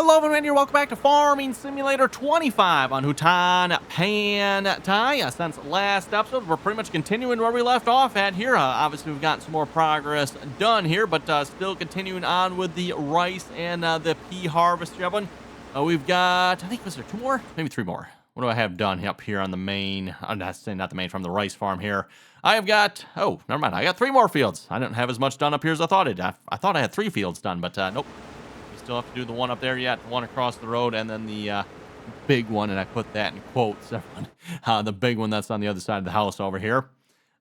Hello everyone, and welcome back to Farming Simulator 25 on Hutan Pantai. Since last episode, we're pretty much continuing where we left off at here. Obviously, we've got some more progress done here, but still continuing on with the rice and the pea harvest, everyone. We've got, I think, was there 2 more? Maybe 3 more. What do I have done up here on the main? I'm not saying not the main, from the rice farm here. I have got, oh, never mind. I got 3 more fields. I didn't have as much done up here as I thought I did. I thought I had 3 fields done, but nope. Still have to do the one up there yet, the one across the road, and then the big one, and I put that in quotes, everyone. The big one that's on the other side of the house over here.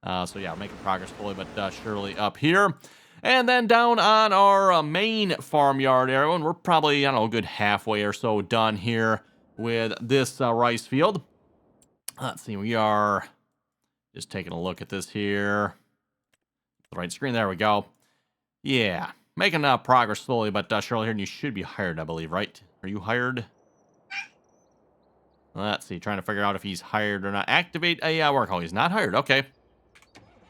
So yeah, making progress slowly but surely up here. And then down on our main farmyard area, and we're probably, I don't know, a good halfway or so done here with this rice field. Let's see, we are just taking a look at this here. The right screen, there we go. Yeah. Making progress slowly, but surely here, and you should be hired, I believe, right? Are you hired? Let's see, trying to figure out if he's hired or not. Activate a work. Oh, he's not hired. Okay.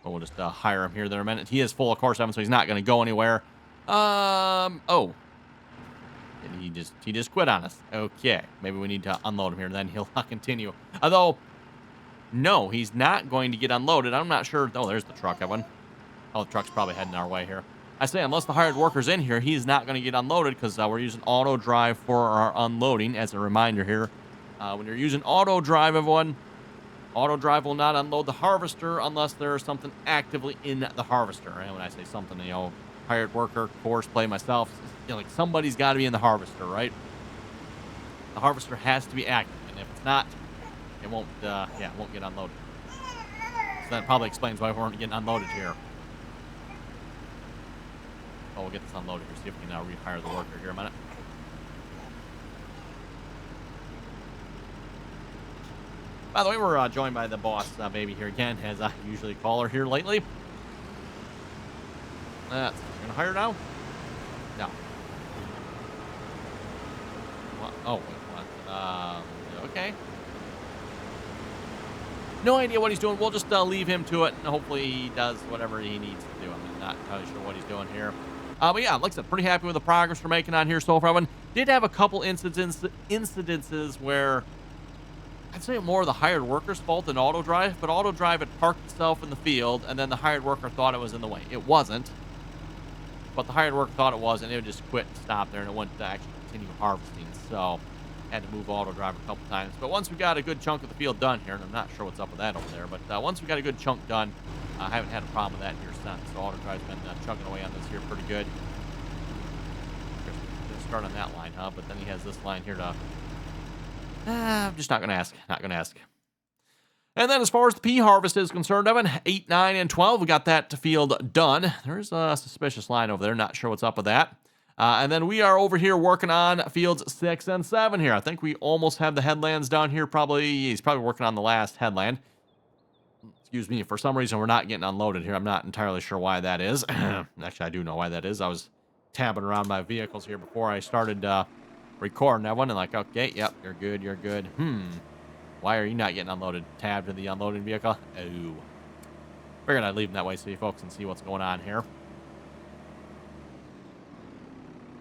Well, we'll just hire him here there a minute. He is full of course, so he's not going to go anywhere. Oh. And he just quit on us. Okay. Maybe we need to unload him here, and then he'll continue. Although, no, he's not going to get unloaded. I'm not sure. Oh, there's the truck, Evan. Oh, the truck's probably heading our way here. I say, unless the hired worker's in here, he's not going to get unloaded because we're using auto drive for our unloading. As a reminder here, when you're using auto drive, everyone, auto drive will not unload the harvester unless there's something actively in the harvester. And when I say something, you know, hired worker, course play, myself, you know, like somebody's got to be in the harvester, right? The harvester has to be active, and if it's not, it won't, it won't get unloaded. So that probably explains why we weren't getting unloaded here. Oh, we'll get this unloaded here. See if we can rehire the worker here a minute. By the way, we're joined by the boss baby here again, as I usually call her here lately. You're gonna hire now? No. What? Oh, wait, what? Okay. No idea what he's doing. We'll just leave him to it, and hopefully he does whatever he needs to do. I'm not entirely sure what he's doing here. But yeah, like I said, pretty happy with the progress we're making on here so far. I did have a couple incidences where I'd say more of the hired worker's fault than auto drive, but auto drive had parked itself in the field, and then the hired worker thought it was in the way. It wasn't, but the hired worker thought it was, and it would just quit and stop there, and it wouldn't actually continue harvesting. So had to move auto drive a couple times. But once we got a good chunk of the field done here, and I'm not sure what's up with that over there, but once we got a good chunk done, I haven't had a problem with that here since. So auto drive's been chugging away on this here pretty good. Gonna start on that line, huh? But then he has this line here to. I'm just not gonna ask. Not gonna ask. And then as far as the pea harvest is concerned, Evan, 8, 9, and 12, we got that field done. There's a suspicious line over there. Not sure what's up with that. And then we are over here working on fields 6 and 7 here. I think we almost have the headlands down here. He's probably working on the last headland. Excuse me, for some reason we're not getting unloaded here. I'm not entirely sure why that is. Actually, I do know why that is. I was tabbing around my vehicles here before I started recording that one, and like, okay, yep, you're good, you're good. Why are you not getting unloaded? Tab to the unloading vehicle. Oh. Figured I'd leave them that way so you folks can see what's going on here.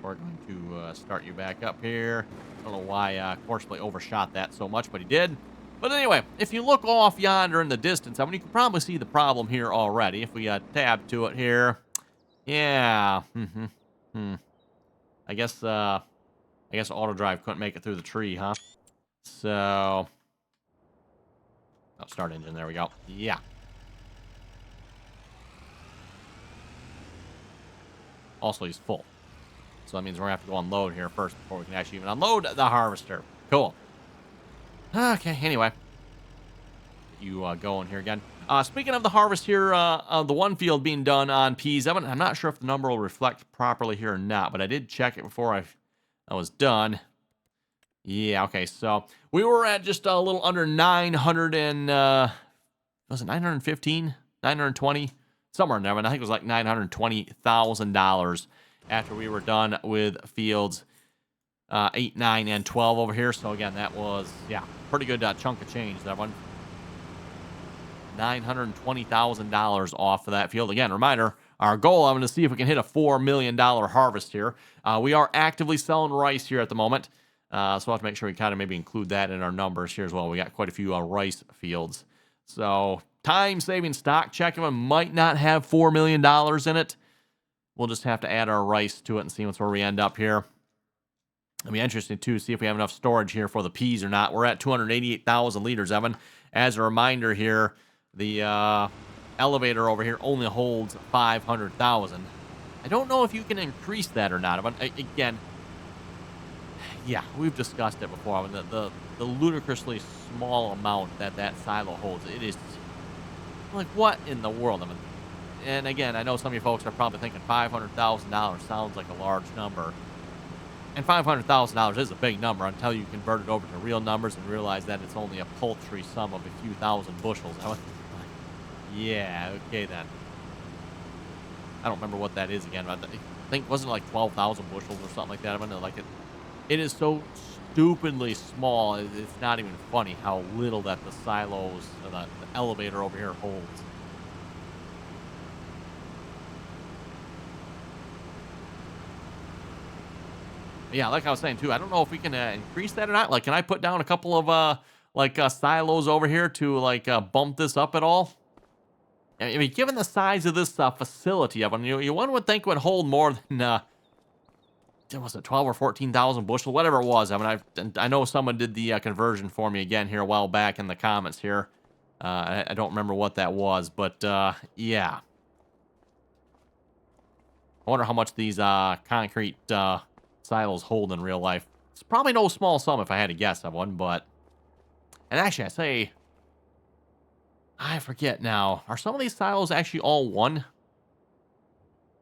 We're going to start you back up here. I don't know why Courseplay overshot that so much, but he did. But anyway, if you look off yonder in the distance, I mean, you can probably see the problem here already. If we tab to it here, yeah. I guess auto drive couldn't make it through the tree, huh? So, start engine. There we go. Yeah. Also, he's full. So that means we're going to have to go unload here first before we can actually even unload the harvester. Cool. Okay, anyway. Get you going here again. Speaking of the harvest here, the one field being done on peas, I'm not sure if the number will reflect properly here or not, but I did check it before I was done. Yeah, okay, so we were at just a little under 900 and, was it 915? 920? Somewhere in there, but I think it was like $920,000 after we were done with fields 8, 9, and 12 over here. So again, that was, yeah, pretty good chunk of change, that one. $920,000 off of that field. Again, reminder, our goal. I'm going to see if we can hit a $4 million harvest here. We are actively selling rice here at the moment. So we'll have to make sure we kind of maybe include that in our numbers here as well. We got quite a few rice fields. So time-saving stock check might not have $4 million in it. We'll just have to add our rice to it and see where we end up here. It'll be interesting, too, to see if we have enough storage here for the peas or not. We're at 288,000 liters, Evan. As a reminder here, the elevator over here only holds 500,000. I don't know if you can increase that or not. But again, yeah, we've discussed it before. I mean, the ludicrously small amount that silo holds, it is like, what in the world? I mean, and again, I know some of you folks are probably thinking $500,000 sounds like a large number. And $500,000 is a big number until you convert it over to real numbers and realize that it's only a paltry sum of a few thousand bushels. Yeah, okay then. I don't remember what that is again. But I think, wasn't it like 12,000 bushels or something like that? I don't know, like it is so stupidly small. It's not even funny how little that the silos, the elevator over here holds. Yeah, like I was saying too, I don't know if we can increase that or not. Like, can I put down a couple of silos over here to bump this up at all? I mean, given the size of this facility, one would think would hold more than was it 12 or 14,000 bushel, whatever it was. I mean, I know someone did the conversion for me again here a while back in the comments here. I don't remember what that was, but yeah. I wonder how much these concrete silos hold in real life. It's probably no small sum if I had to guess on one, but... And actually, I forget now. Are some of these silos actually all one?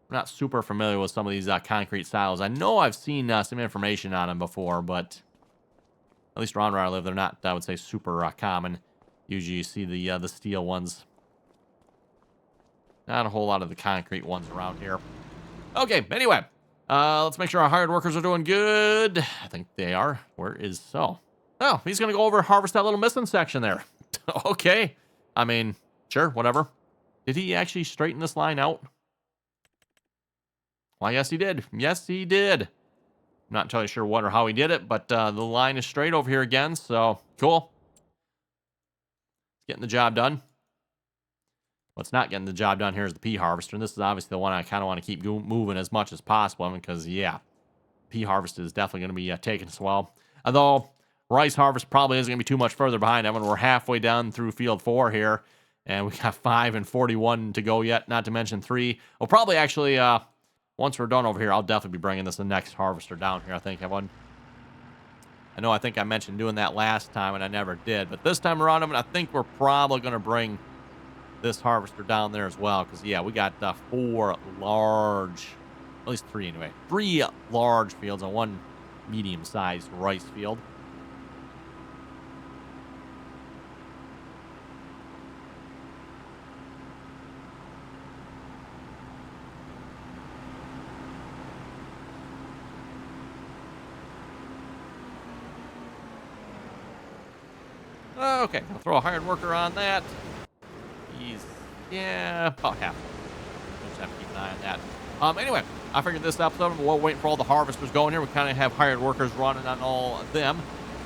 I'm not super familiar with some of these concrete silos. I know I've seen some information on them before, but... At least around where I live, they're not, I would say, super common. Usually you see the steel ones. Not a whole lot of the concrete ones around here. Okay, anyway. Let's make sure our hired workers are doing good. I think they are. Where is so? Oh, he's going to go over and harvest that little missing section there. Okay. I mean, sure, whatever. Did he actually straighten this line out? Well, yes, he did. Yes, he did. I'm not entirely sure what or how he did it, but the line is straight over here again, so cool. Getting the job done. What's not getting the job done here is the pea harvester, and this is obviously the one I kind of want to keep moving as much as possible, because, yeah, pea harvest is definitely going to be taking us well. Although, rice harvest probably isn't going to be too much further behind. I mean, we're halfway down through field 4 here, and we got 5 and 41 to go yet, not to mention 3. We'll probably actually, once we're done over here, I'll definitely be bringing the next harvester down here, I think. I think I mentioned doing that last time, and I never did, but this time around, I think we're probably going to bring this harvester down there as well, because yeah, we got 4 large, at least 3 anyway, 3 large fields and 1 medium-sized rice field. Okay, I'll throw a hired worker on that. Yeah, about half. We'll just have to keep an eye on that. Anyway, I figured this episode, we're waiting for all the harvesters going here. We kind of have hired workers running on all of them.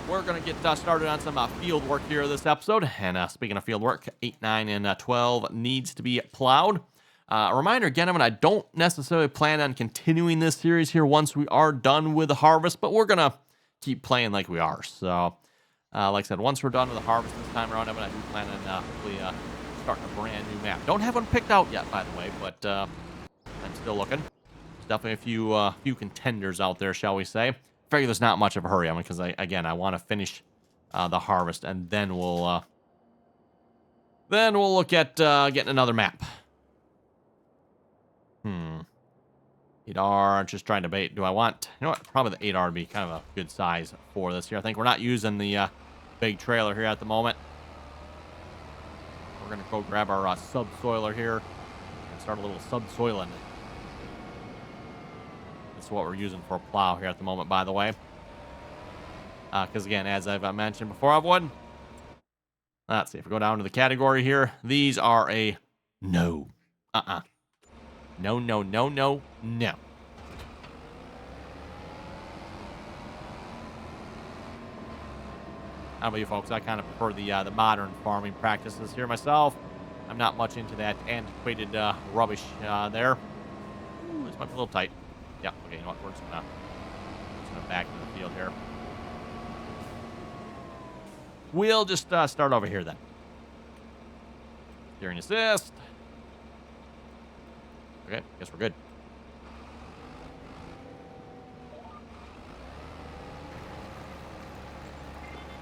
We're going to get started on some field work here this episode. And speaking of field work, 8, 9, and 12 needs to be plowed. A reminder again, I don't necessarily plan on continuing this series here once we are done with the harvest, but we're going to keep playing like we are. So, like I said, once we're done with the harvest this time around, I do plan on hopefully starting a brand new map. Don't have one picked out yet, by the way, but I'm still looking. There's definitely a few contenders out there, shall we say. Figure there's not much of a hurry, because I want to finish the harvest, and then we'll look at getting another map. 8R, just trying to bait. Do I want, probably the 8R would be kind of a good size for this here. I think we're not using the big trailer here at the moment. We're going to go grab our subsoiler here and start a little subsoiling. That's what we're using for a plow here at the moment, by the way. Because, again, as I've mentioned before, everyone, let's see. If we go down to the category here, these are a no. No, no, no, no, no. How about you folks? I kind of prefer the modern farming practices here myself. I'm not much into that antiquated rubbish there. Ooh, this might be a little tight. Yeah, okay, you know what? We're just gonna back into the field here. We'll just start over here then. Steering assist. Okay, guess we're good.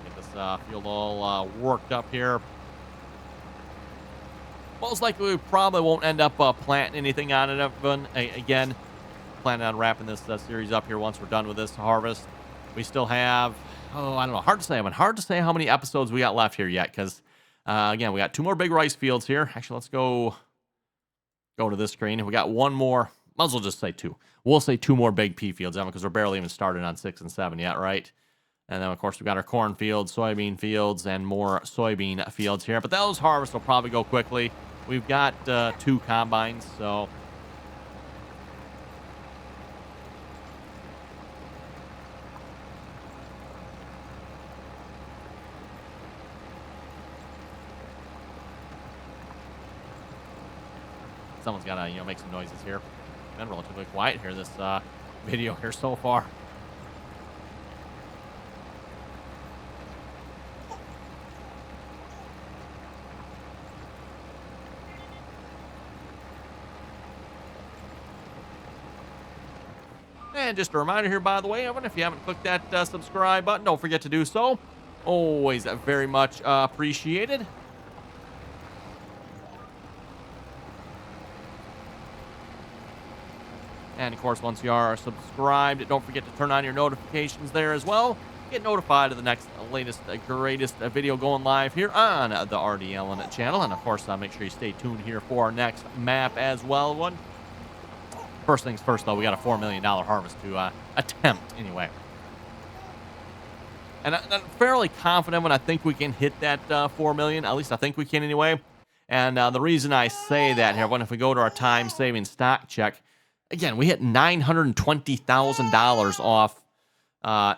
Get this field all worked up here. Most likely we probably won't end up planting anything on it again. Planning on wrapping this series up here once we're done with this harvest. We still have, I don't know, hard to say. Hard to say how many episodes we got left here yet, because again, we got 2 more big rice fields here. Actually, let's go to this screen. We got 1 more. Might as well just say 2. We'll say 2 more big pea fields, because we're barely even started on 6 and 7 yet, right? And then, of course, we've got our corn fields, soybean fields, and more soybean fields here. But those harvests will probably go quickly. We've got 2 combines, so someone's got to, make some noises here. Been relatively quiet here this video here so far. And just a reminder here, by the way, Evan, if you haven't clicked that subscribe button, don't forget to do so. Always very much appreciated. And, of course, once you are subscribed, don't forget to turn on your notifications there as well. Get notified of the next latest, greatest video going live here on the RDAllen channel. And, of course, make sure you stay tuned here for our next map as well. First things first, though, we got a $4 million harvest to attempt anyway. And I'm fairly confident when I think we can hit that $4 million. At least I think we can anyway. And the reason I say that here, if we go to our time-saving stock check, again, we hit $920,000 off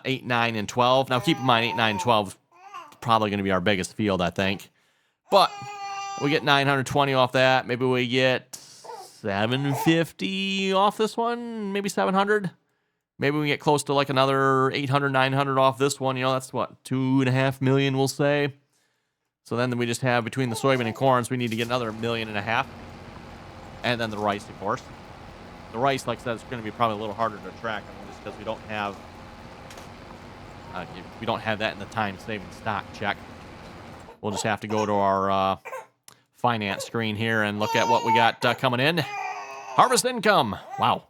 8, 9, and 12. Now, keep in mind, 8, 9, 12 is probably going to be our biggest field, I think. But we get 920 off that. Maybe we get 750 off this one. Maybe 700. Maybe we get close to like another 800, 900 off this one. That's what, 2.5 million, we'll say. So then we just have, between the soybean and corns, we need to get another 1.5 million. And then the rice, of course. The rice, like I said, is going to be probably a little harder to track, just because we don't have that in the time-saving stock check. We'll just have to go to our finance screen here and look at what we got coming in. Harvest income. Wow.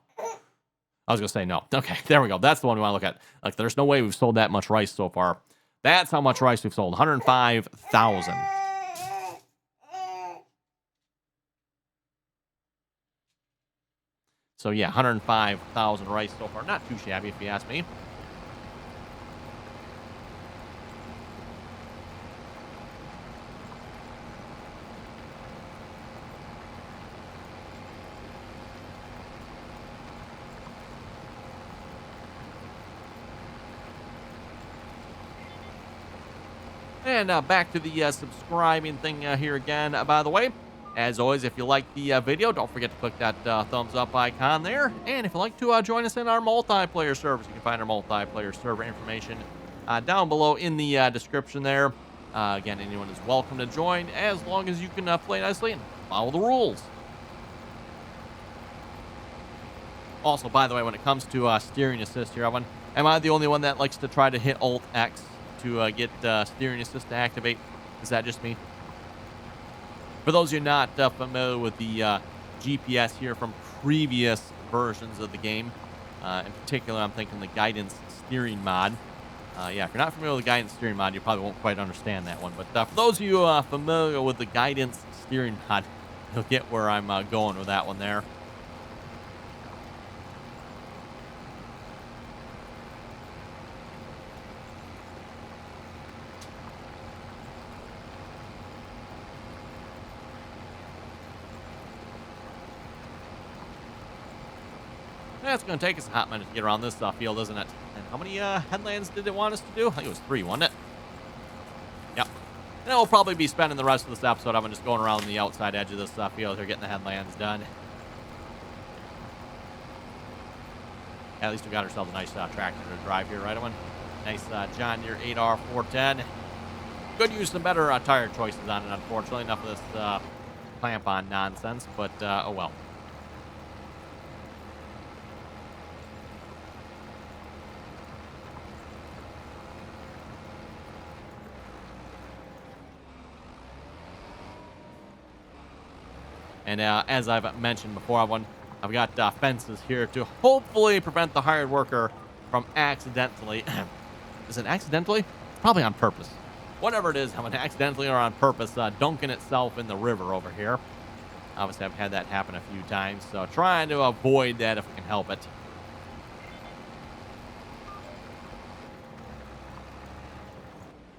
I was going to say no. Okay, there we go. That's the one we want to look at. Like, there's no way we've sold that much rice so far. That's how much rice we've sold. 105,000. So, yeah, 105,000 rice so far. Not too shabby, if you ask me. And back to the subscribing thing here again, by the way. As always, if you like the video, don't forget to click that thumbs up icon there. And if you'd like to join us in our multiplayer servers, you can find our multiplayer server information down below in the description there. Again, anyone is welcome to join as long as you can play nicely and follow the rules. Also, by the way, when it comes to steering assist here, am I the only one that likes to try to hit Alt-X to get steering assist to activate? Is that just me? For those of you not familiar with the GPS here from previous versions of the game, in particular, I'm thinking the guidance steering mod. Yeah, if you're not familiar with the guidance steering mod, you probably won't quite understand that one. But for those of you familiar with the guidance steering mod, you'll get where I'm going with that one there. that's going to take us a hot minute to get around this field, isn't it? And how many headlands did it want us to do? I think it was 3, wasn't it? Yep. And we'll probably be spending the rest of this episode. I'm just going around the outside edge of this field here, getting the headlands done. Yeah, at least we got ourselves a nice tractor to drive here, right, Owen? Nice John Deere 8R410. Could use some better tire choices on it, unfortunately. Enough of this clamp-on nonsense, but oh well. And as I've mentioned before, I've got fences here to hopefully prevent the hired worker from accidentally, is it accidentally? Probably on purpose. Whatever it is, accidentally or on purpose, dunking itself in the river over here. Obviously, I've had that happen a few times, so trying to avoid that if we can help it.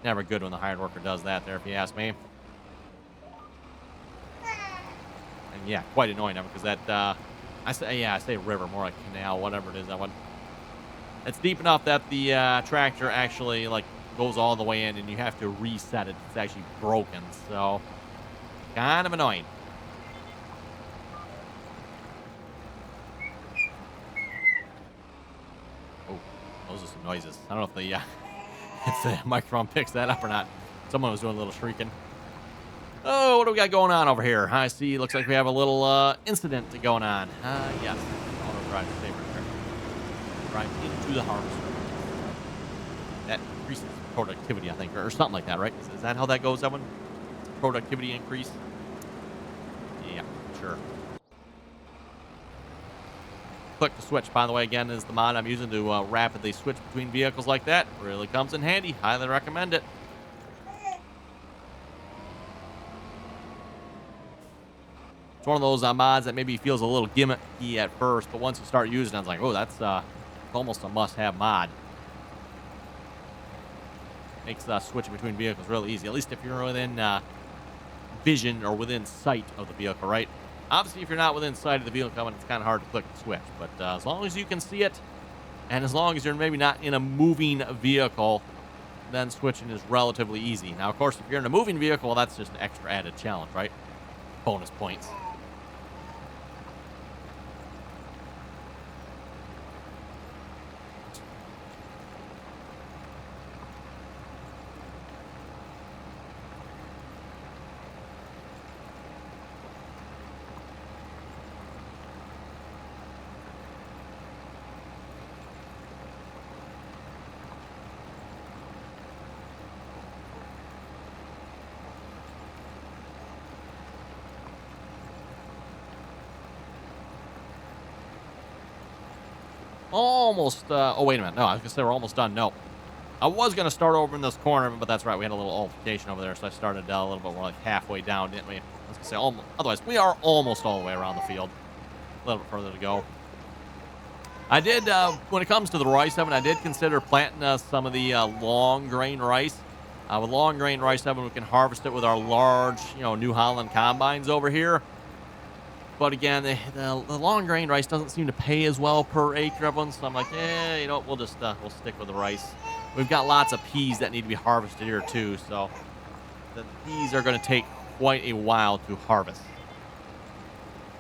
Never good when the hired worker does that there, if you ask me. And yeah, quite annoying because that, I say river, more like canal, whatever it is. It's deep enough that the tractor actually like goes all the way in, and you have to reset it. It's actually broken, so kind of annoying. Oh, those are some noises. I don't know if the if the microphone picks that up or not. Someone was doing a little shrieking. Oh, what do we got going on over here? I see. Looks like we have a little incident going on. Yes. Auto drive safer here. Drive into the harvester. That increases productivity, I think, or something like that, right? Is that how that goes, that one? Productivity increase? Yeah, sure. Click to switch, by the way, again, is the mod I'm using to rapidly switch between vehicles like that. Really comes in handy. Highly recommend it. It's one of those mods that maybe feels a little gimmicky at first, but once you start using it, it's like, oh, that's almost a must-have mod. Makes switching between vehicles really easy, at least if you're within vision or within sight of the vehicle, right? Obviously, if you're not within sight of the vehicle, it's kind of hard to click the switch, but as long as you can see it, and as long as you're maybe not in a moving vehicle, then switching is relatively easy. Now, of course, if you're in a moving vehicle, well, that's just an extra added challenge, right? Bonus points. Almost, oh, wait a minute. No, I was going to say we're almost done. No. I was going to start over in this corner, but that's right. We had a little altercation over there, so I started a little bit more like halfway down, didn't we? I was going to say almost. Otherwise, we are almost all the way around the field. A little bit further to go. I did, when it comes to the rice oven, I did consider planting some of the long grain rice. With long grain rice oven, we can harvest it with our large, New Holland combines over here. But again, the long grain rice doesn't seem to pay as well per acre, everyone. So I'm like, we'll just we'll stick with the rice. We've got lots of peas that need to be harvested here too, so the peas are going to take quite a while to harvest.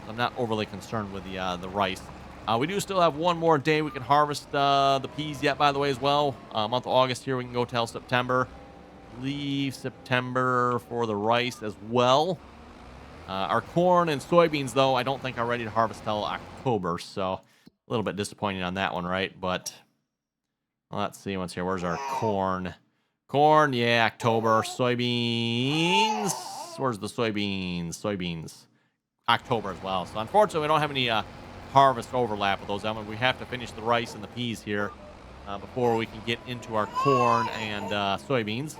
I'm not overly concerned with the rice. We do still have one more day we can harvest the peas yet, by the way, as well. Month of August here, we can go till September. Leave September for the rice as well. Our corn and soybeans, though, I don't think are ready to harvest till October, so a little bit disappointing on that one, right? But let's see what's here. Where's our corn? Corn, yeah, October. Soybeans. Where's the soybeans? Soybeans. October as well. So unfortunately, we don't have any harvest overlap with those. I mean, we have to finish the rice and the peas here before we can get into our corn and soybeans.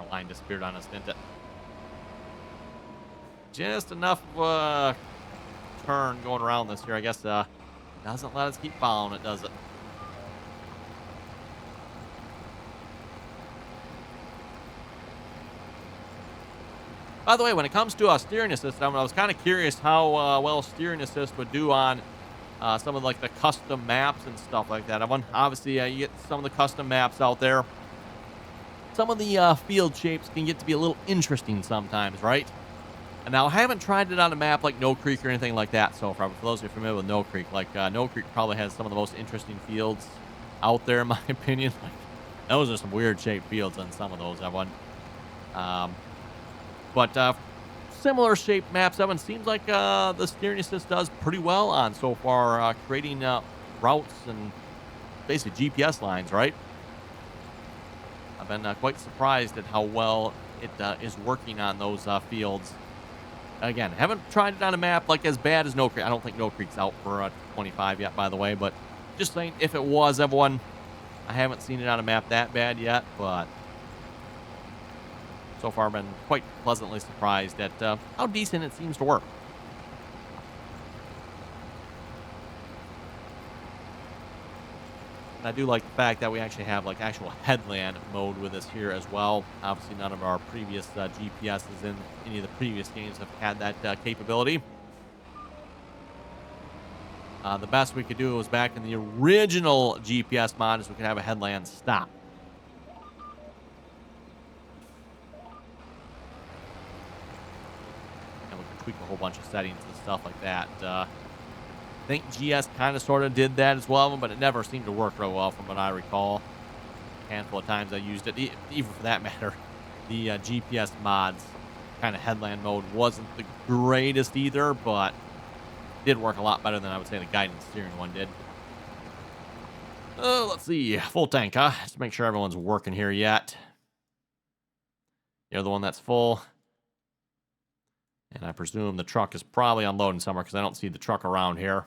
Line disappeared on us, didn't it? Just enough turn going around this here. I guess Doesn't let us keep following it, does it? By the way, when it comes to steering assist, I was kind of curious how well steering assist would do on some of like the custom maps and stuff like that. Obviously, you get some of the custom maps out there. Some of the field shapes can get to be a little interesting sometimes, right? And now I haven't tried it on a map like No Creek or anything like that so far. But for those who are familiar with No Creek, like No Creek probably has some of the most interesting fields out there, in my opinion. Like, those are some weird shaped fields on some of those, everyone. But similar shaped maps, Evan, seems like the steering assist does pretty well on so far, creating routes and basically GPS lines, right? I've been quite surprised at how well it is working on those fields. Again, haven't tried it on a map like as bad as No Creek. I don't think No Creek's out for 25 yet, by the way, but just saying, if it was, everyone, I haven't seen it on a map that bad yet, but so far I've been quite pleasantly surprised at how decent it seems to work. And I do like the fact that we actually have like actual headland mode with us here as well. Obviously, none of our previous GPSs in any of the previous games have had that capability. The best we could do was back in the original GPS mod is we could have a headland stop. And we can tweak a whole bunch of settings and stuff like that. I think GS kind of sort of did that as well, but it never seemed to work real well from what I recall. A handful of times I used it, even for that matter. The GPS mods kind of headland mode wasn't the greatest either, but did work a lot better than I would say the guidance steering one did. Let's see. Full tank, huh? Just make sure everyone's working here yet. You're the one that's full. And I presume the truck is probably unloading somewhere because I don't see the truck around here.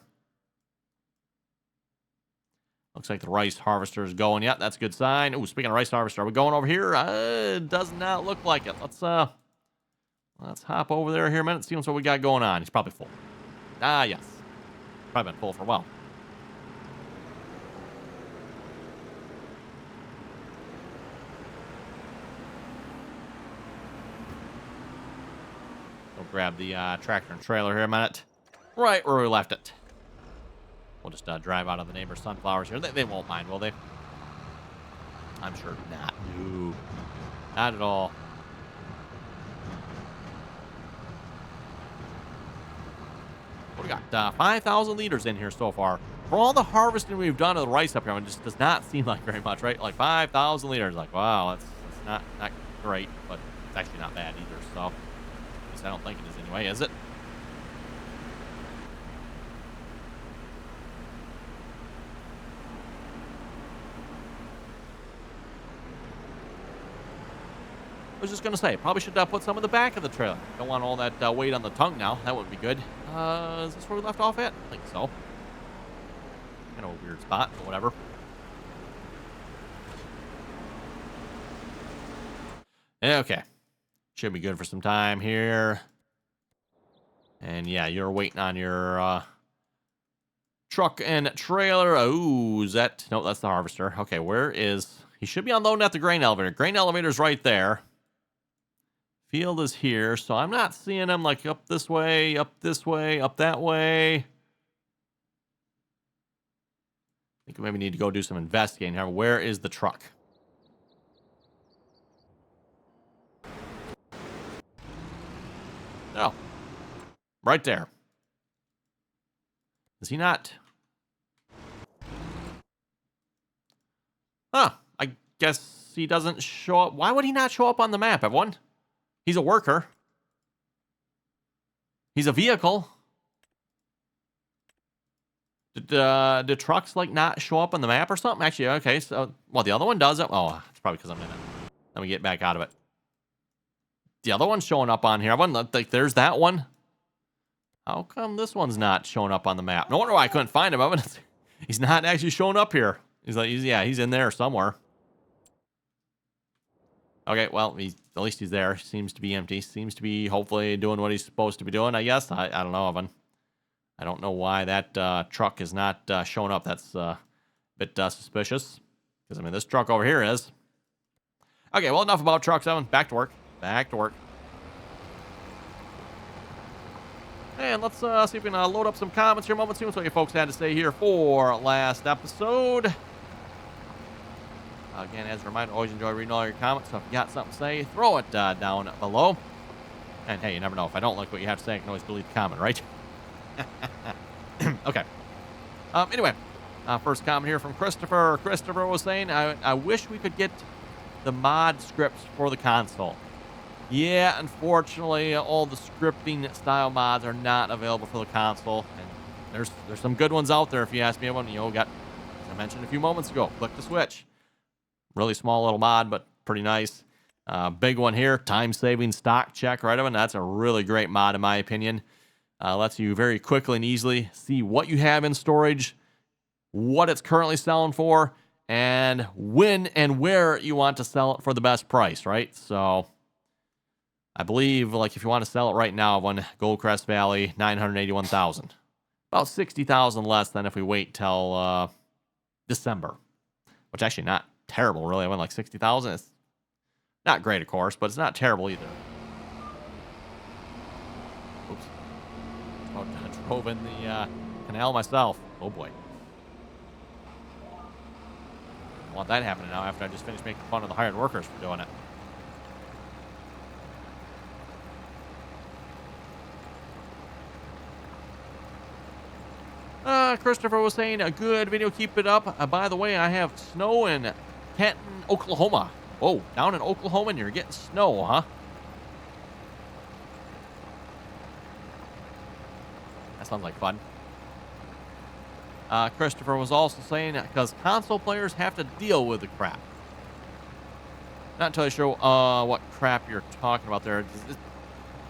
Looks like the rice harvester is going. Yep, that's a good sign. Ooh, speaking of rice harvester, are we going over here? It does not look like it. Let's hop over there here a minute, see what we got going on. He's probably full. Ah, yes. Probably been full for a while. We'll grab the tractor and trailer here a minute. Right where we left it. We'll just drive out of the neighbor's sunflowers here. They won't mind, will they? I'm sure not. No. Not at all. We got 5,000 liters in here so far. For all the harvesting we've done of the rice up here, it just does not seem like very much, right? Like 5,000 liters. Like, wow, that's not great, but it's actually not bad either. So, at least I don't think it is anyway, is it? I was just going to say, probably should put some in the back of the trailer. Don't want all that weight on the tongue now. That would be good. Is this where we left off at? I think so. Kind of a weird spot, but whatever. Okay. Should be good for some time here. And yeah, you're waiting on your truck and trailer. Oh, is that... No, that's the harvester. Okay, where is... He should be unloading at the grain elevator. Grain elevator's right there. Field is here, so I'm not seeing him like up this way, up that way. I think we maybe need to go do some investigating here. Where is the truck? Oh, right there. Is he not? Huh, I guess he doesn't show up. Why would he not show up on the map, everyone? He's a worker. He's a vehicle. Did trucks like not show up on the map or something? Actually, okay. So, well, the other one does it. Oh, it's probably because I'm in it. Let me get back out of it. The other one's showing up on here. I wasn't like, there's that one. How come this one's not showing up on the map? No wonder why I couldn't find him. He's not actually showing up here. He's like, he's in there somewhere. Okay, well, at least he's there. Seems to be empty. Seems to be hopefully doing what he's supposed to be doing, I guess. I don't know, Evan. I don't know why that truck is not showing up. That's a bit suspicious. Because, I mean, this truck over here is. Okay, well, enough about trucks, Evan. Back to work. Back to work. And let's see if we can load up some comments here a moment. See what you folks had to say here for last episode. Again, as a reminder, always enjoy reading all your comments. So if you got something to say, throw it down below. And hey, you never know. If I don't like what you have to say, I can always delete the comment, right? Okay. Anyway, first comment here from Christopher. Christopher was saying, I wish we could get the mod scripts for the console. Yeah, unfortunately, all the scripting style mods are not available for the console. And there's some good ones out there if you ask me. One, got, as I mentioned a few moments ago, Click to Switch. Really small little mod, but pretty nice. Big one here, time-saving stock check, right, Evan? That's a really great mod, in my opinion. Lets you very quickly and easily see what you have in storage, what it's currently selling for, and when and where you want to sell it for the best price, right? So I believe, like, if you want to sell it right now, on Goldcrest Valley, $981,000. About $60,000 less than if we wait till December, which actually not terrible, really. I went like $60,000. It's not great, of course, but it's not terrible either. Oops. Oh, I drove in the canal myself. Oh, boy. I want that happening now after I just finished making fun of the hired workers for doing it. Christopher was saying, a good video, keep it up. By the way, I have snow in Canton, Oklahoma. Oh, down in Oklahoma, and you're getting snow, huh? That sounds like fun. Christopher was also saying, because console players have to deal with the crap. Not entirely sure what crap you're talking about there. You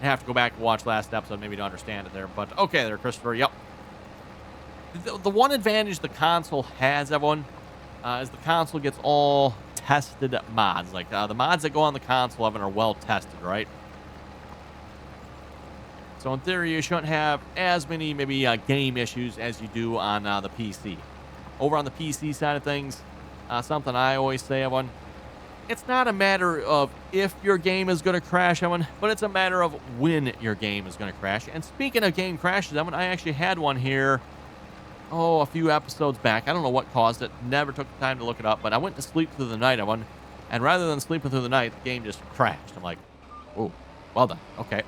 have to go back and watch last episode maybe to understand it there. But okay there, Christopher. Yep. The one advantage the console has, everyone, is the console gets all tested mods. Like, the mods that go on the console, Evan, are well tested, right? So in theory, you shouldn't have as many maybe game issues as you do on the PC. Over on the PC side of things, something I always say, everyone, it's not a matter of if your game is going to crash, everyone, but it's a matter of when your game is going to crash. And speaking of game crashes, everyone, I actually had one here a few episodes back. I don't know what caused it. Never took the time to look it up, but I went to sleep through the night, everyone, and rather than sleeping through the night, the game just crashed. I'm like, oh, well done. Okay.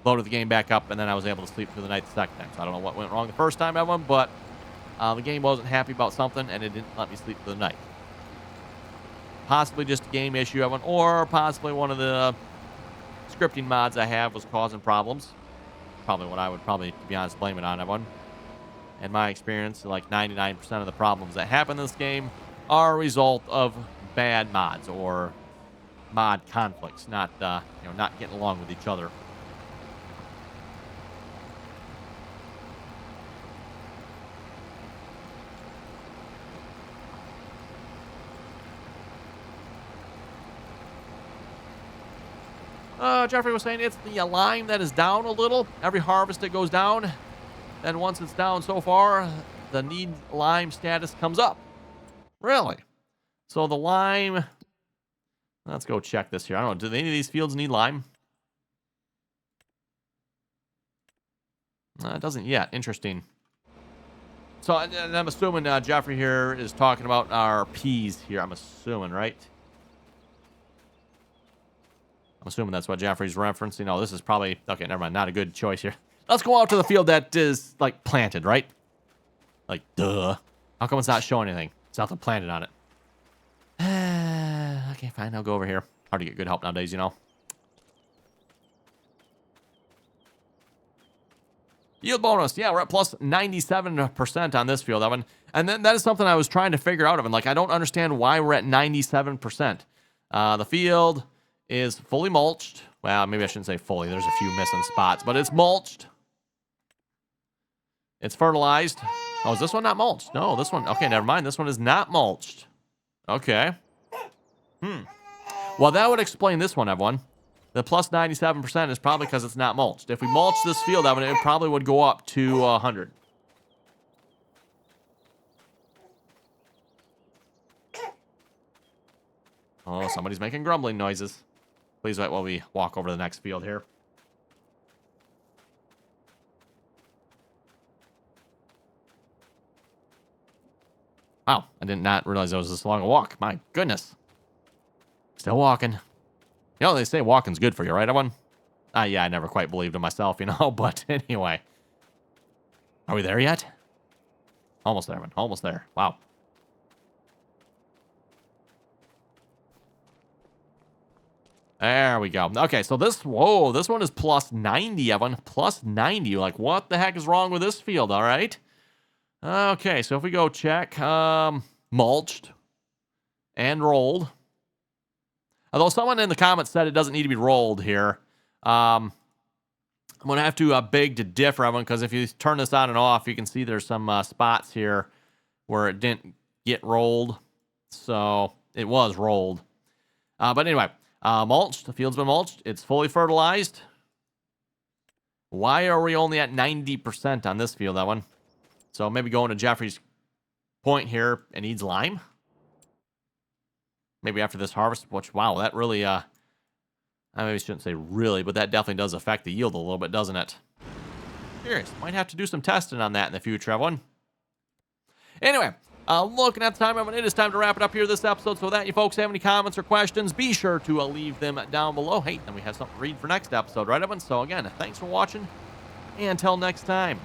Loaded the game back up, and then I was able to sleep through the night the second time. So I don't know what went wrong the first time, everyone, but the game wasn't happy about something, and it didn't let me sleep through the night. Possibly just a game issue, everyone, or possibly one of the scripting mods I have was causing problems. Probably what I would to be honest, blame it on, everyone. In my experience, like 99% of the problems that happen in this game are a result of bad mods or mod conflicts, not not getting along with each other. Jeffrey was saying it's the lime that is down a little. Every harvest it goes down. Then once it's down so far, the need lime status comes up. Really? So the lime... Let's go check this here. I don't know. Do any of these fields need lime? It doesn't yet. Interesting. So and I'm assuming Jeffrey here is talking about our peas here. I'm assuming, right? I'm assuming that's what Jeffrey's referencing. Oh, this is probably... Okay, never mind. Not a good choice here. Let's go out to the field that is, like, planted, right? Like, duh. How come it's not showing anything? It's nothing planted on it. Okay, fine. I'll go over here. Hard to get good help nowadays, you know. Yield bonus. Yeah, we're at plus 97% on this field, Evan. And then that is something I was trying to figure out, Evan. Like, I don't understand why we're at 97%. The field is fully mulched. Well, maybe I shouldn't say fully. There's a few missing spots, but it's mulched. It's fertilized. Oh, is this one not mulched? No, this one. Okay, never mind. This one is not mulched. Okay. Well, that would explain this one, everyone. The plus 97% is probably because it's not mulched. If we mulch this field, Evan, it probably would go up to 100. Oh, somebody's making grumbling noises. Please wait while we walk over to the next field here. Wow, I did not realize it was this long a walk. My goodness. Still walking. You know, they say walking's good for you, right, everyone? Yeah, I never quite believed in myself, you know, but anyway. Are we there yet? Almost there, man. Almost there. Wow. There we go. Okay, so this one is plus 90, Evan. Plus 90. Like, what the heck is wrong with this field, all right? Okay, so if we go check, mulched and rolled. Although someone in the comments said it doesn't need to be rolled here. I'm going to have to beg to differ, Evan, because if you turn this on and off, you can see there's some spots here where it didn't get rolled. So it was rolled. But anyway, mulched. The field's been mulched. It's fully fertilized. Why are we only at 90% on this field, Evan? So maybe going to Jeffrey's point here, it needs lime. Maybe after this harvest, which, wow, that really, I maybe shouldn't say really, but that definitely does affect the yield a little bit, doesn't it? Curious. Might have to do some testing on that in the future, everyone. Anyway, looking at the time, everyone, it is time to wrap it up here this episode. So that you folks have any comments or questions, be sure to leave them down below. Hey, then we have something to read for next episode, right, everyone? So again, thanks for watching, and until next time.